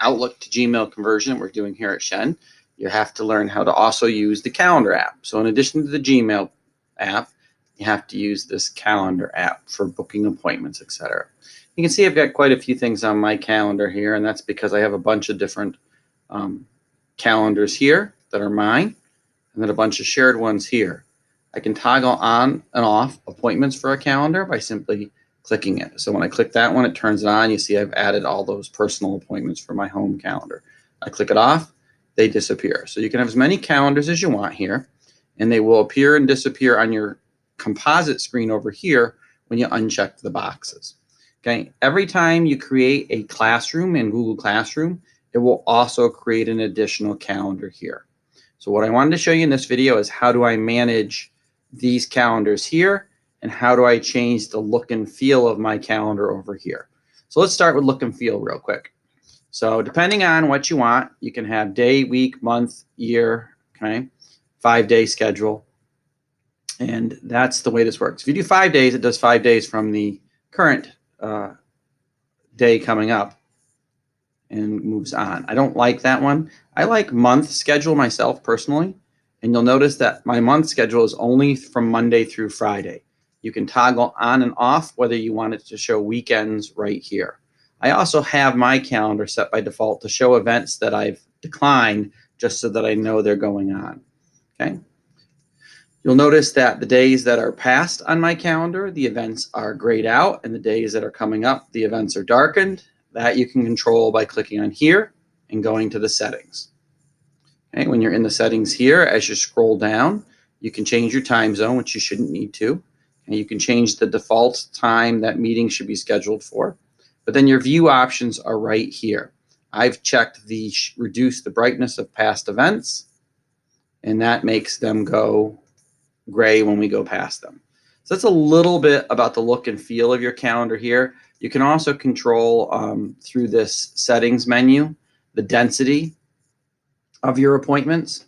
Outlook to Gmail conversion we're doing here at SHEN, you have to learn how to also use the calendar app. So in addition to the Gmail app, you have to use this calendar app for booking appointments, etc. You can see I've got quite a few things on my calendar here, and that's because I have a bunch of different calendars here that are mine, and then a bunch of shared ones here. I can toggle on and off appointments for a calendar by simply clicking it. So when I click that one, it turns it on. You see I've added all those personal appointments for my home calendar. I click it off, they disappear. So you can have as many calendars as you want here, and they will appear and disappear on your composite screen over here when you uncheck the boxes. Okay, every time you create a classroom in Google Classroom, it will also create an additional calendar here. So what I wanted to show you in this video is how do I manage these calendars here, and how do I change the look and feel of my calendar over here. So let's start with look and feel real quick. So depending on what you want, you can have day, week, month, year, okay, 5-day schedule. And that's the way this works. If you do 5 days, it does 5 days from the current day coming up and moves on. I don't like that one. I like month schedule myself personally. And you'll notice that my month schedule is only from Monday through Friday. You can toggle on and off whether you want it to show weekends right here. I also have my calendar set by default to show events that I've declined just so that I know they're going on. Okay. You'll notice that the days that are past on my calendar, the events are grayed out, and the days that are coming up, the events are darkened. That you can control by clicking on here and going to the settings. Okay. When you're in the settings here, as you scroll down, you can change your time zone, which you shouldn't need to. And you can change the default time that meeting should be scheduled for. But then your view options are right here. I've checked the reduce the brightness of past events, and that makes them go gray when we go past them. So that's a little bit about the look and feel of your calendar here. You can also control through this settings menu the density of your appointments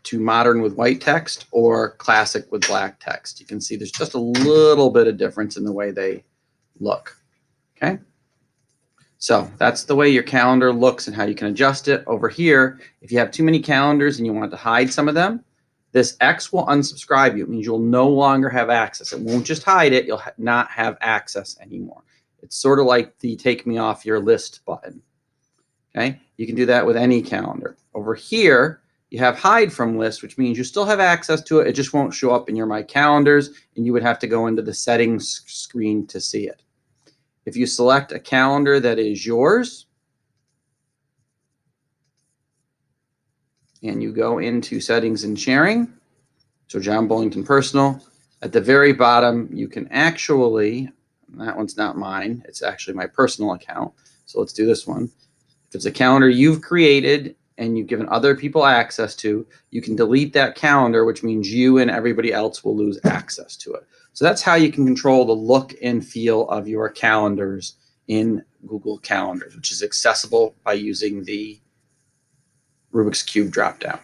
to modern with white text or classic with black text. You can see there's just a little bit of difference in the way they look. Okay, so that's the way your calendar looks and how you can adjust it. Over here, if you have too many calendars and you want to hide some of them, this X will unsubscribe you. It means you'll no longer have access. It won't just hide it, you'll not have access anymore. It's sort of like the take me off your list button. Okay, you can do that with any calendar. Over here, you have hide from list, which means you still have access to it. It just won't show up in your My Calendars, and you would have to go into the settings screen to see it. If you select a calendar that is yours, and you go into settings and sharing, so John Bullington Personal, at the very bottom, you can actually, that one's not mine, it's actually my personal account. So let's do this one. If it's a calendar you've created and you've given other people access to, you can delete that calendar, which means you and everybody else will lose access to it. So that's how you can control the look and feel of your calendars in Google Calendars, which is accessible by using the Rubik's Cube dropdown.